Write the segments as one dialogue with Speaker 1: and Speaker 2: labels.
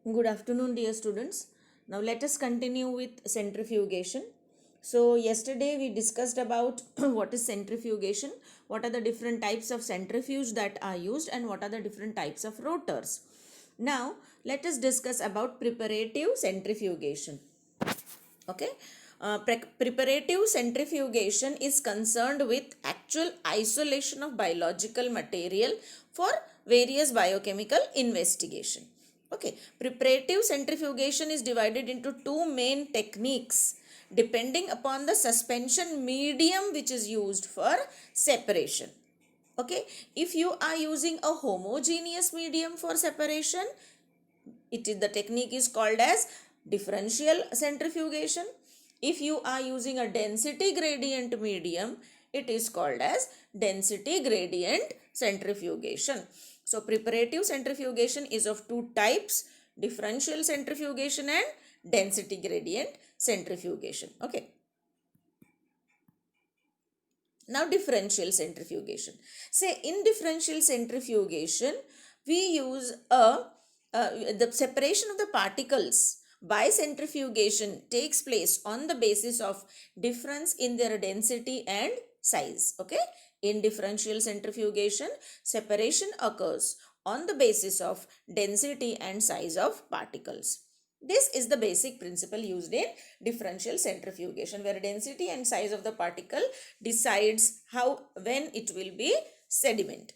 Speaker 1: Good afternoon, dear students. Now let us continue with centrifugation. So yesterday we discussed about what is centrifugation, what are the different types of centrifuge that are used, and what are the different types of rotors. Now let us discuss about preparative centrifugation. Okay. Preparative centrifugation is concerned with actual isolation of biological material for various biochemical investigation. Okay, preparative centrifugation is divided into two main techniques depending upon the suspension medium which is used for separation. Okay, if you are using a homogeneous medium for separation, the technique is called as differential centrifugation. If you are using a density gradient medium, it is called as density gradient centrifugation. So preparative centrifugation is of two types: differential centrifugation and density gradient centrifugation. Okay, now differential centrifugation. Say in differential centrifugation, we use the separation of the particles by centrifugation takes place on the basis of difference in their density and size. Okay, in differential centrifugation, separation occurs on the basis of density and size of particles. This is the basic principle used in differential centrifugation, where density and size of the particle decides when it will be sediment.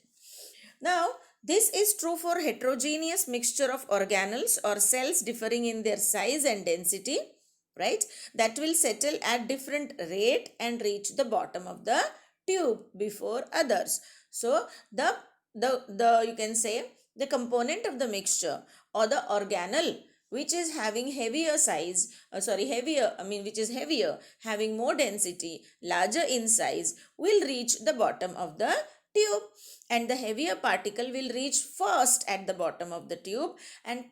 Speaker 1: Now, this is true for heterogeneous mixture of organelles or cells differing in their size and density, right? That will settle at different rate and reach the bottom of the tube before others. So, the you can say the component of the mixture or the organelle which is having heavier size, which is heavier, having more density, larger in size, will reach the bottom of the tube, and the heavier particle will reach first at the bottom of the tube and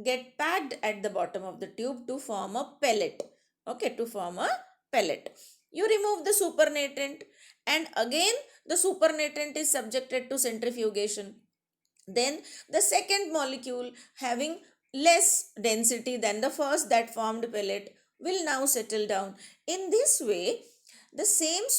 Speaker 1: get packed at the bottom of the tube to form a pellet. Okay, to form a pellet. You remove the supernatant, and again the supernatant is subjected to centrifugation. Then the second molecule having less density than the first that formed pellet will now settle down. In this way, the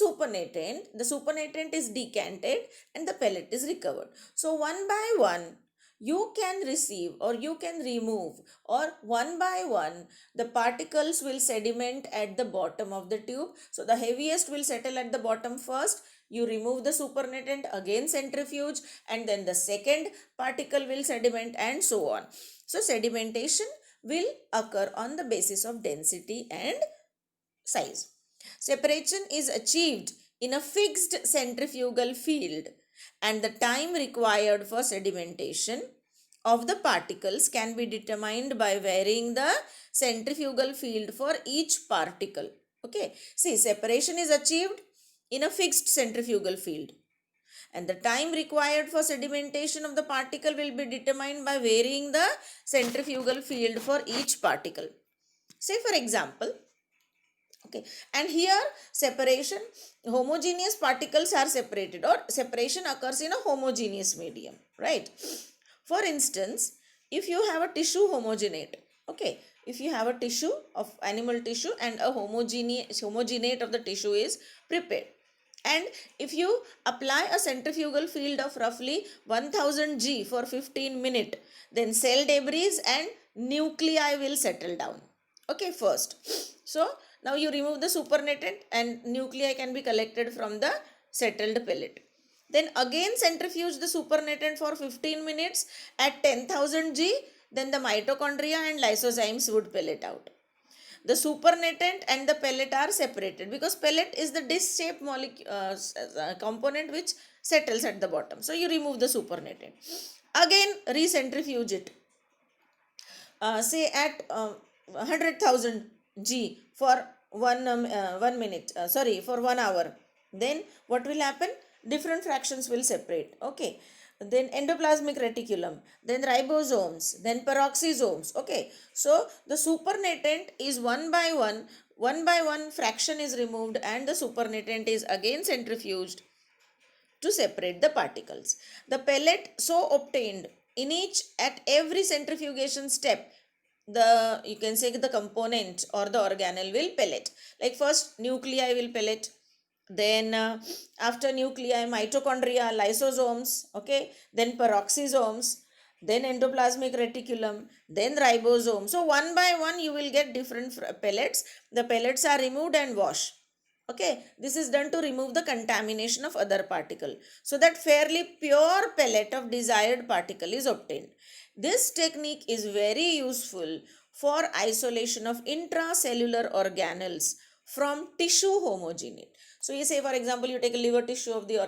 Speaker 1: supernatant is decanted and the pellet is recovered. So one by one, you can receive or you can remove, or one by one the particles will sediment at the bottom of the tube. So the heaviest will settle at the bottom first. You remove the supernatant, again centrifuge, and then the second particle will sediment, and so on. So sedimentation will occur on the basis of density and size. Separation is achieved in a fixed centrifugal field, and the time required for sedimentation of the particles can be determined by varying the centrifugal field for each particle. Okay, see, separation is achieved in a fixed centrifugal field, and the time required for sedimentation of the particle will be determined by varying the centrifugal field for each particle. Say for example, okay, and here separation, homogeneous particles are separated, or separation occurs in a homogeneous medium, right? For instance, if you have a tissue homogenate, okay, if you have a tissue of animal tissue and a homogenate of the tissue is prepared, and if you apply a centrifugal field of roughly 1000 G for 15 minutes, then cell debris and nuclei will settle down. Okay, first. So now you remove the supernatant and nuclei can be collected from the settled pellet. Then again centrifuge the supernatant for 15 minutes at 10,000 G, then the mitochondria and lysozymes would pellet out. The supernatant and the pellet are separated because pellet is the disc-shaped component which settles at the bottom. So you remove the supernatant. Again recentrifuge it. Say at 100,000 G for 1 minute, for 1 hour. Then what will happen? Different fractions will separate. Okay, then endoplasmic reticulum, then ribosomes, then peroxisomes. Okay, so the supernatant is one by one fraction is removed, and the supernatant is again centrifuged to separate the particles. The pellet so obtained at every centrifugation step, the you can say the component or the organelle will pellet. Like first nuclei will pellet, then after nuclei mitochondria, lysosomes, okay, then peroxisomes, then endoplasmic reticulum, then ribosome. So one by one you will get different pellets. The pellets are removed and washed. Okay, this is done to remove the contamination of other particle, so that fairly pure pellet of desired particle is obtained. This technique is very useful for isolation of intracellular organelles from tissue homogeneity. So you say, for example, you take a liver tissue of the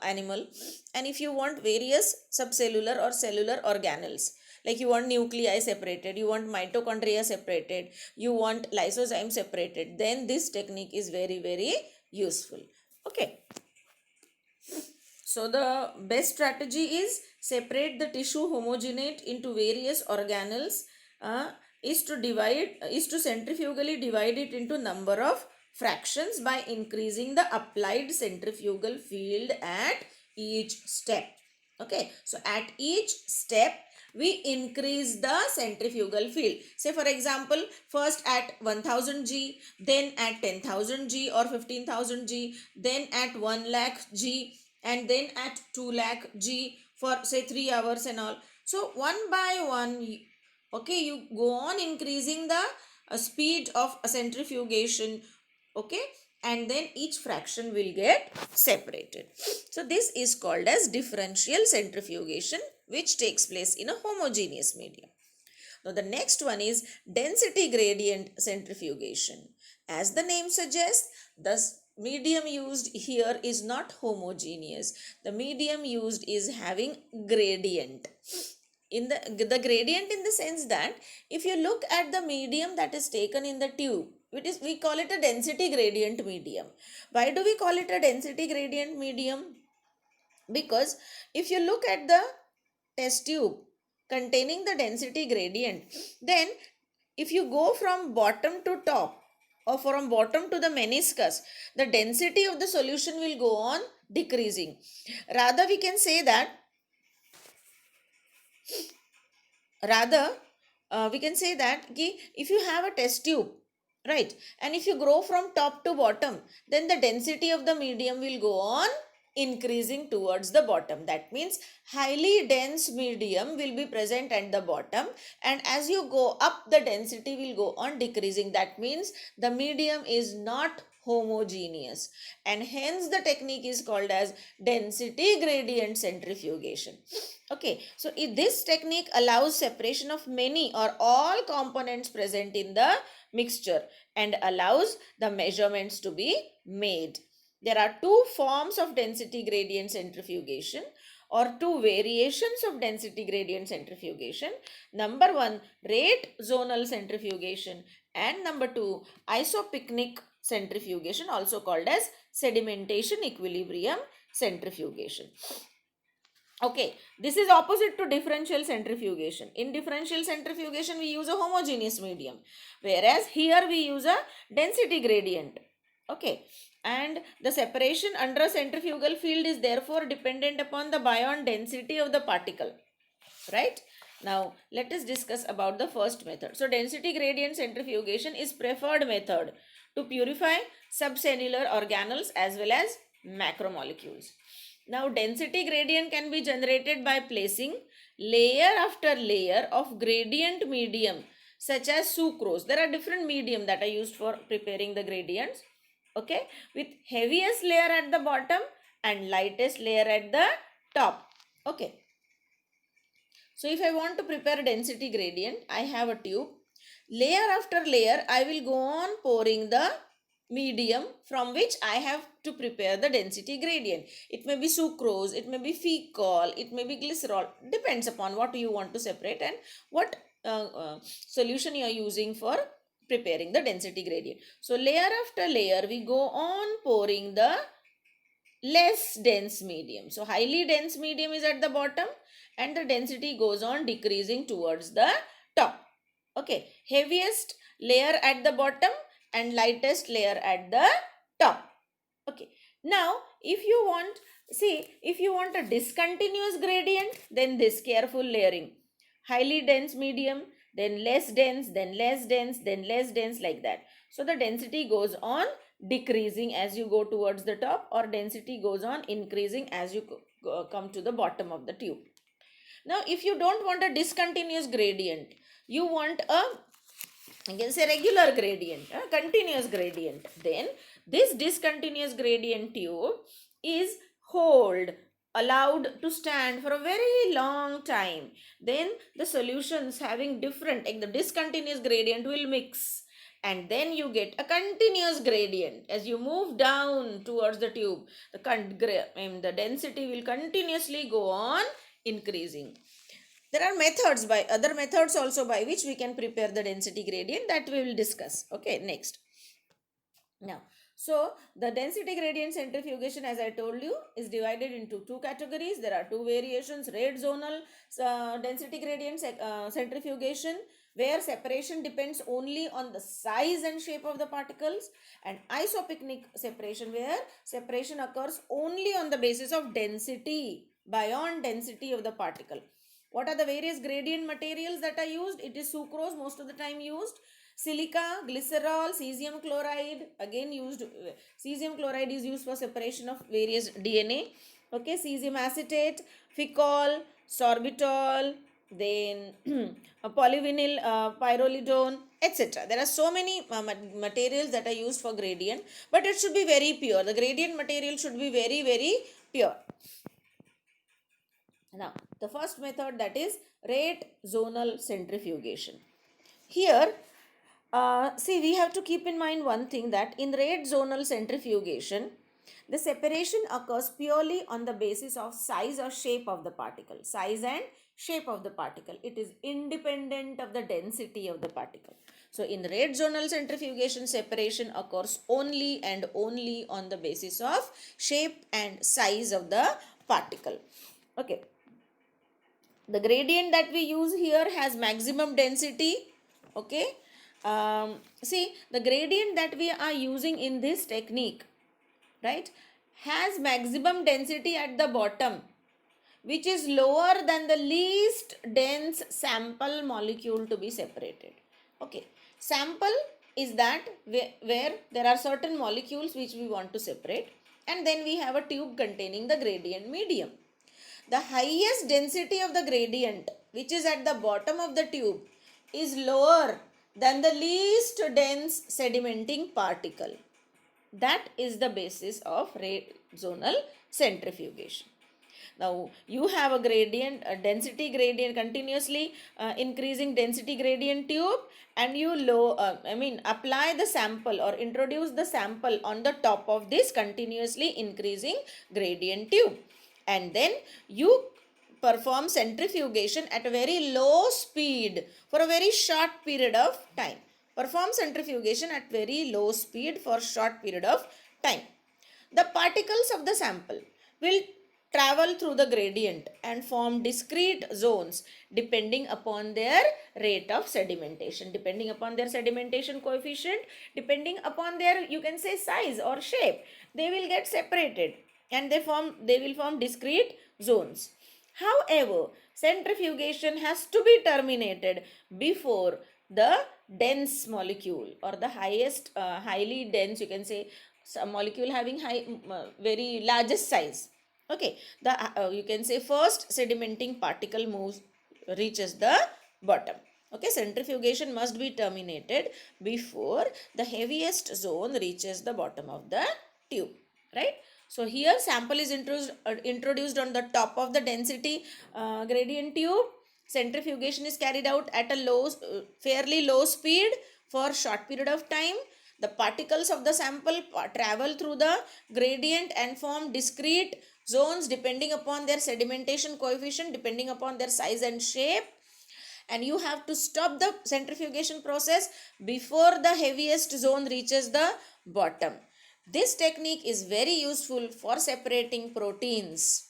Speaker 1: animal, and if you want various subcellular or cellular organelles, like you want nuclei separated, you want mitochondria separated, you want lysozyme separated, then this technique is very, very useful. Okay. So the best strategy is separate the tissue homogenate into various organelles, is to centrifugally divide it into number of fractions by increasing the applied centrifugal field at each step. Okay, so at each step we increase the centrifugal field. Say for example, first at 1000 G, then at 10,000 G or 15,000 G, then at 1 lakh G, and then at 2 lakh G for say 3 hours and all. So one by one, okay, you go on increasing the speed of centrifugation, okay, and then each fraction will get separated. So this is called as differential centrifugation, which takes place in a homogeneous medium. Now the next one is density gradient centrifugation. As the name suggests, the medium used here is not homogeneous. The medium used is having gradient. In the gradient in the sense that if you look at the medium that is taken in the tube, we call it a density gradient medium. Why do we call it a density gradient medium? Because if you look at the test tube containing the density gradient, then if you go from bottom to top or from bottom to the meniscus, the density of the solution will go on decreasing. Rather, we can say that if you have a test tube, right, and if you grow from top to bottom, then the density of the medium will go on increasing towards the bottom. That means highly dense medium will be present at the bottom, and as you go up, the density will go on decreasing. That means the medium is not homogeneous, and hence the technique is called as density gradient centrifugation. Okay, so this technique allows separation of many or all components present in the mixture and allows the measurements to be made. There are two forms of density gradient centrifugation, or two variations of density gradient centrifugation. Number one, rate zonal centrifugation, and number two, isopycnic centrifugation, also called as sedimentation equilibrium centrifugation. Okay, this is opposite to differential centrifugation. In differential centrifugation, we use a homogeneous medium, whereas here we use a density gradient. Okay, and the separation under a centrifugal field is therefore dependent upon the Bion density of the particle, right? Now, let us discuss about the first method. So, density gradient centrifugation is preferred method to purify subcellular organelles as well as macromolecules. Now, density gradient can be generated by placing layer after layer of gradient medium such as sucrose. There are different medium that are used for preparing the gradients. Okay, with heaviest layer at the bottom and lightest layer at the top. Okay. So, if I want to prepare density gradient, I have a tube. Layer after layer, I will go on pouring the medium from which I have to prepare the density gradient. It may be sucrose, it may be fecol, it may be glycerol. Depends upon what you want to separate and what solution you are using for preparing the density gradient. So, layer after layer, we go on pouring the less dense medium. So, highly dense medium is at the bottom and the density goes on decreasing towards the top. Okay, heaviest layer at the bottom and lightest layer at the top. Okay, now if you want See, if you want a discontinuous gradient, then this careful layering. Highly dense medium, then less dense, then less dense, then less dense, like that. So the density goes on decreasing as you go towards the top, or density goes on increasing as you come to the bottom of the tube. Now, if you don't want a discontinuous gradient, you want a, you can say, regular gradient, a continuous gradient, then this discontinuous gradient tube is hold allowed to stand for a very long time. Then the solutions having different, like the discontinuous gradient will mix, and then you get a continuous gradient. As you move down towards the tube, the density will continuously go on increasing. There are methods, by other methods also, by which we can prepare the density gradient, that we will discuss. Okay, next. Now, so the density gradient centrifugation, as I told you, is divided into two categories. There are two variations: rate zonal density gradient centrifugation, where separation depends only on the size and shape of the particles, and isopycnic separation, where separation occurs only on the basis of density, bond density of the particle. What are the various gradient materials that are used? It is sucrose, most of the time used. Silica, glycerol, cesium chloride, again used. Cesium chloride is used for separation of various DNA. Okay, cesium acetate, ficol, sorbitol, then polyvinyl pyrrolidone, etc. There are so many materials that are used for gradient, but it should be very pure. The gradient material should be very, very pure. Now, the first method, that is rate zonal centrifugation. Here, see, we have to keep in mind one thing, that in rate zonal centrifugation, the separation occurs purely on the basis of size or shape of the particle. Size and shape of the particle. It is independent of the density of the particle. So, in rate zonal centrifugation, separation occurs only and only on the basis of shape and size of the particle. Okay. The gradient that we use here has maximum density. Okay. See, the gradient that we are using in this technique, right, has maximum density at the bottom, which is lower than the least dense sample molecule to be separated. Okay. Sample is that where there are certain molecules which we want to separate, and then we have a tube containing the gradient medium. The highest density of the gradient, which is at the bottom of the tube, is lower than the least dense sedimenting particle. That is the basis of rate zonal centrifugation. Now, you have a gradient, a density gradient, continuously increasing density gradient tube, and you apply the sample or introduce the sample on the top of this continuously increasing gradient tube, and then you perform centrifugation at a very low speed for a very short period of time. Perform centrifugation at very low speed for short period of time. The particles of the sample will travel through the gradient and form discrete zones depending upon their rate of sedimentation, depending upon their sedimentation coefficient, depending upon their, you can say, size or shape. They will get separated and they will form discrete zones. However, centrifugation has to be terminated before the dense molecule, or the highest highly dense, you can say, some molecule having very largest size. Okay, the you can say first sedimenting particle reaches the bottom. Okay, centrifugation must be terminated before the heaviest zone reaches the bottom of the tube, right? So here sample is introduced on the top of the density gradient tube. Centrifugation is carried out at a fairly low speed for short period of time. The particles of the sample travel through the gradient and form discrete zones depending upon their sedimentation coefficient, depending upon their size and shape. And you have to stop the centrifugation process before the heaviest zone reaches the bottom. This technique is very useful for separating proteins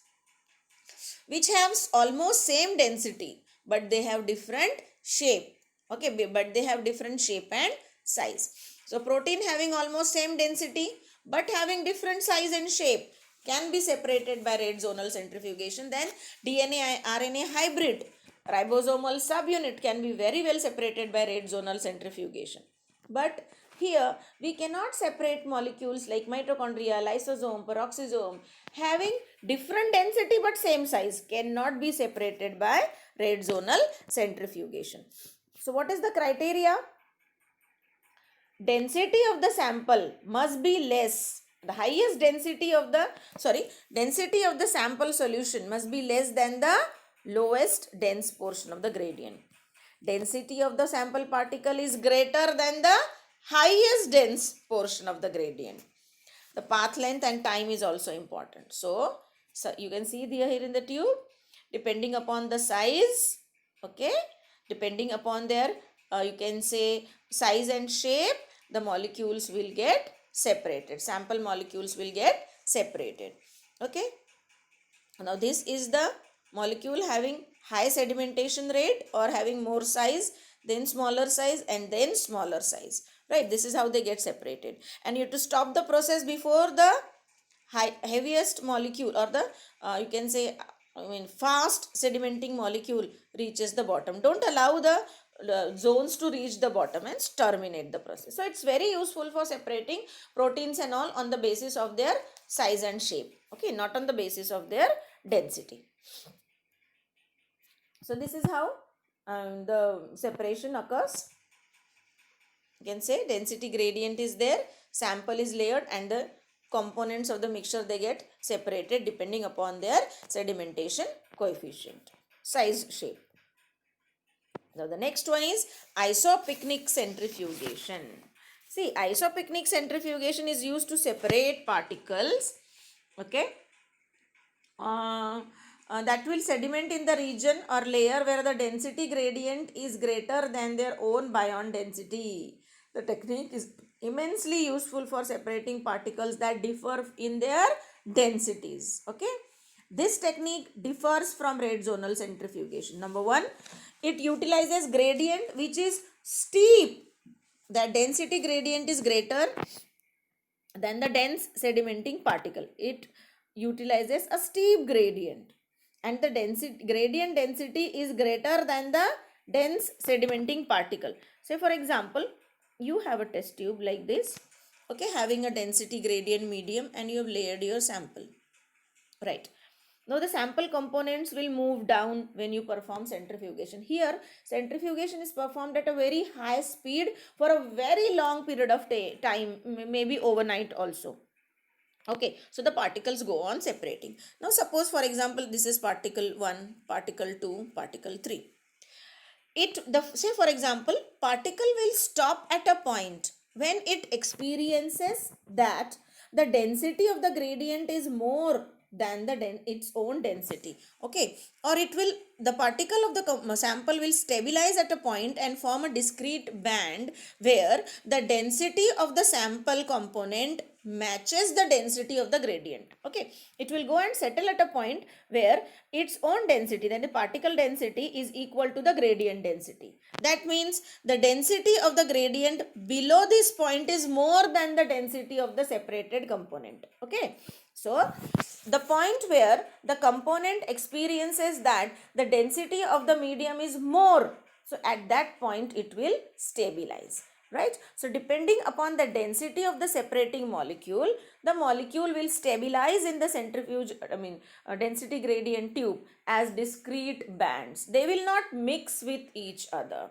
Speaker 1: which have almost same density, but they have different shape. Okay, but they have different shape and size. So protein having almost same density but having different size and shape, can be separated by rate zonal centrifugation, then DNA RNA hybrid ribosomal subunit can be very well separated by rate zonal centrifugation. But here we cannot separate molecules like mitochondria, lysosome, peroxisome having different density but same size cannot be separated by rate zonal centrifugation. So what is the criteria? Density of the sample must be less. The highest density of the density of the sample solution must be less than the lowest dense portion of the gradient. Density of the sample particle is greater than the highest dense portion of the gradient. The path length and time is also important. So you can see here in the tube, depending upon the size, okay, depending upon their you can say size and shape, the molecules will get separated. Sample molecules will get separated. Okay. Now this is the molecule having high sedimentation rate or having more size, then smaller size and then smaller size. Right. This is how they get separated. And you have to stop the process before the heaviest molecule or the you can say fast sedimenting molecule reaches the bottom. Don't allow the zones to reach the bottom and terminate the process. So it's very useful for separating proteins and all on the basis of their size and shape. Okay, not on the basis of their density. So this is how the separation occurs. You can say density gradient is there, sample is layered and the components of the mixture they get separated depending upon their sedimentation coefficient, size, shape. Now the next one is isopycnic centrifugation. See, isopycnic centrifugation is used to separate particles, okay, that will sediment in the region or layer where the density gradient is greater than their own Bion density. The technique is immensely useful for separating particles that differ in their densities. Okay. This technique differs from rate zonal centrifugation. Number one, it utilizes gradient which is steep. The density gradient is greater than the dense sedimenting particle. It utilizes a steep gradient and the gradient density is greater than the dense sedimenting particle. Say for example, you have a test tube like this, okay, having a density gradient medium and you have layered your sample, right? Now the sample components will move down when you perform centrifugation. Here centrifugation is performed at a very high speed for a very long period of time, maybe overnight also. Okay, so the particles go on separating. Now suppose for example this is particle 1, particle 2, particle 3. Say for example, particle will stop at a point when it experiences that the density of the gradient is more than its own density. Okay, or the particle of the sample will stabilize at a point and form a discrete band where the density of the sample component matches the density of the gradient. Okay, it will go and settle at a point where its own density, then the particle density, is equal to the gradient density. That means the density of the gradient below this point is more than the density of the separated component. Okay, so the point where the component experiences that the density of the medium is more, so at that point it will stabilize, right? So depending upon the density of the separating molecule, the molecule will stabilize in the centrifuge, density gradient tube as discrete bands. They will not mix with each other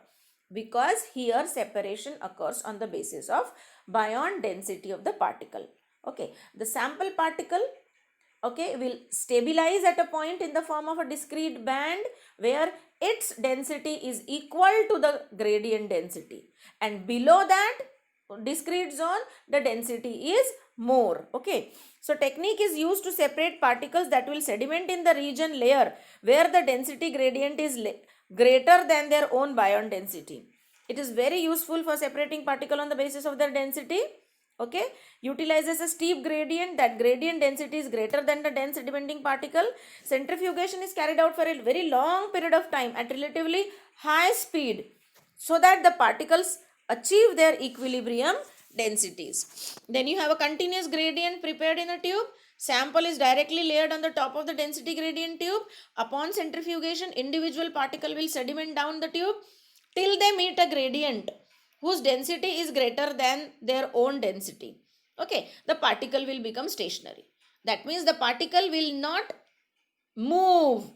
Speaker 1: because here separation occurs on the basis of Bion density of the particle. Okay, the sample particle, okay, will stabilize at a point in the form of a discrete band where its density is equal to the gradient density, and below that discrete zone the density is more. Okay, so technique is used to separate particles that will sediment in the region layer where the density gradient is greater than their own Bion density. It is very useful for separating particle on the basis of their density. Okay, utilizes a steep gradient. That gradient density is greater than the dense sedimenting particle. Centrifugation is carried out for a very long period of time at relatively high speed so that the particles achieve their equilibrium densities. Then you have a continuous gradient prepared in a tube. Sample is directly layered on the top of the density gradient tube. Upon centrifugation, individual particle will sediment down the tube till they meet a gradient whose density is greater than their own density. Okay, the particle will become stationary. That means the particle will not move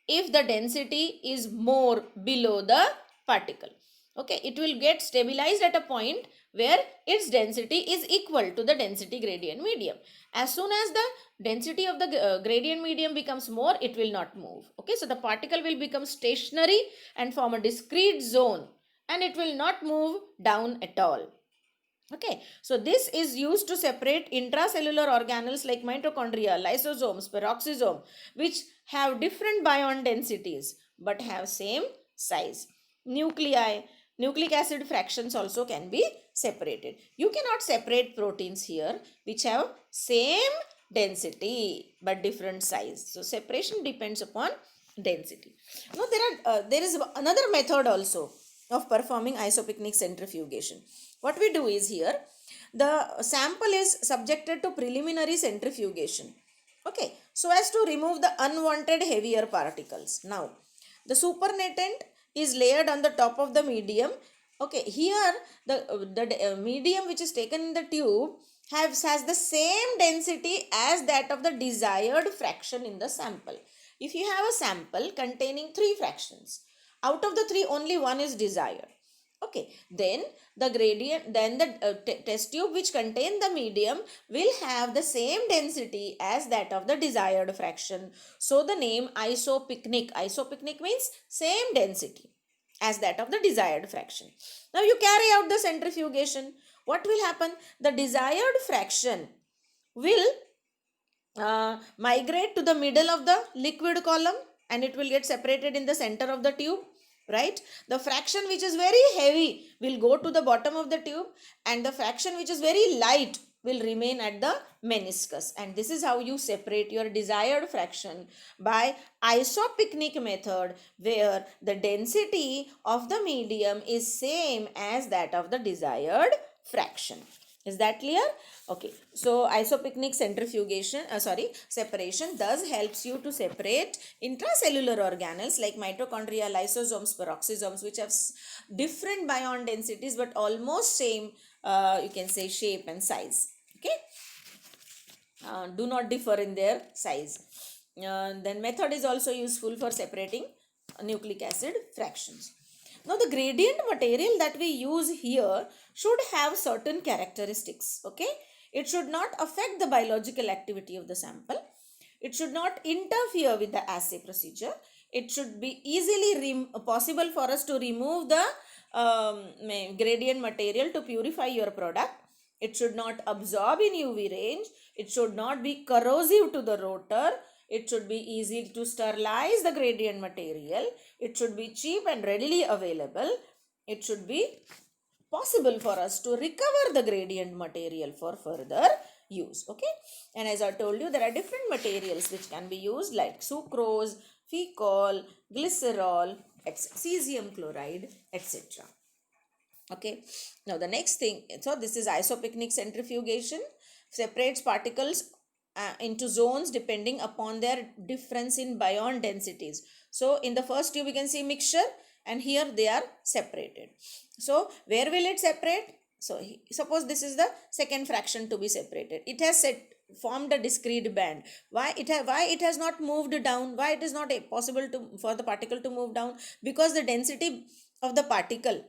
Speaker 1: if the density is more below the particle. Okay, it will get stabilized at a point where its density is equal to the density gradient medium. As soon as the density of the gradient medium becomes more, it will not move. Okay, so the particle will become stationary and form a discrete zone, and it will not move down at all. Okay, so this is used to separate intracellular organelles like mitochondria, lysosomes, peroxisome, which have different bond densities but have same size. Nucleic acid fractions also can be separated. You cannot separate proteins here which have same density but different size. So separation depends upon density. Now there is another method also of performing isopycnic centrifugation. What we do is here, the sample is subjected to preliminary centrifugation. Okay, so as to remove the unwanted heavier particles. Now, the supernatant is layered on the top of the medium. Okay, here the medium which is taken in the tube has the same density as that of the desired fraction in the sample. If you have a sample containing 3 fractions, out of the 3 only one is desired. Okay, then the gradient, then the test tube which contain the medium will have the same density as that of the desired fraction. So the name isopycnic. Isopycnic means same density as that of the desired fraction. Now you carry out the centrifugation. What will happen? The desired fraction will migrate to the middle of the liquid column, and it will get separated in the center of the tube, right? The fraction which is very heavy will go to the bottom of the tube, and the fraction which is very light will remain at the meniscus. And this is how you separate your desired fraction by isopycnic method, where the density of the medium is same as that of the desired fraction. Is that clear? Okay, so isopycnic separation thus helps you to separate intracellular organelles like mitochondria, lysosomes, peroxisomes, which have different bond densities but almost same, you can say, shape and size. Okay, do not differ in their size. Then method is also useful for separating nucleic acid fractions. Now the gradient material that we use here should have certain characteristics. Okay, it should not affect the biological activity of the sample. It should not interfere with the assay procedure. It should be easily possible for us to remove the gradient material to purify your product. It should not absorb in UV range. It should not be corrosive to the rotor. It should be easy to sterilize the gradient material. It should be cheap and readily available. It should be possible for us to recover the gradient material for further use. Okay, and as I told you, there are different materials which can be used like sucrose, fecol, glycerol, cesium chloride, etc. Okay, now the next thing, so this is isopycnic centrifugation, separates particles into zones depending upon their difference in bond densities. So in the first tube you can see mixture, and here they are separated. So where will it separate? So suppose this is the second fraction to be separated. It has formed a discrete band. Why it has not moved down? Why it is not possible for the particle to move down? Because the density of the particle,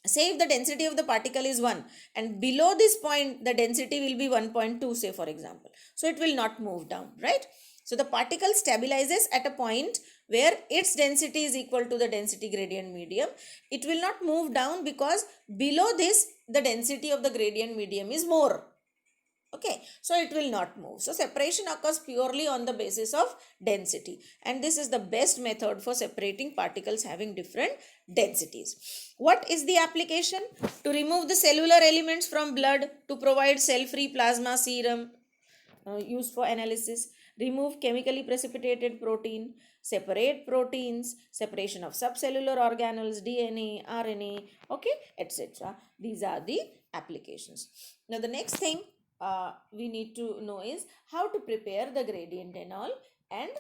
Speaker 1: say if the density of the particle is 1 and below this point the density will be 1.2, say for example, so it will not move down, right? So the particle stabilizes at a point where its density is equal to the density gradient medium. It will not move down because below this the density of the gradient medium is more. Okay, so it will not move. So separation occurs purely on the basis of density, and this is the best method for separating particles having different densities. What is the application? To remove the cellular elements from blood to provide cell-free plasma serum used for analysis, remove chemically precipitated protein, separate proteins, separation of subcellular organelles, DNA, RNA, okay, etc. These are the applications. Now the next thing, we need to know is how to prepare the gradient and all, and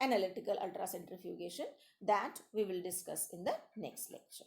Speaker 1: analytical ultracentrifugation, that we will discuss in the next lecture.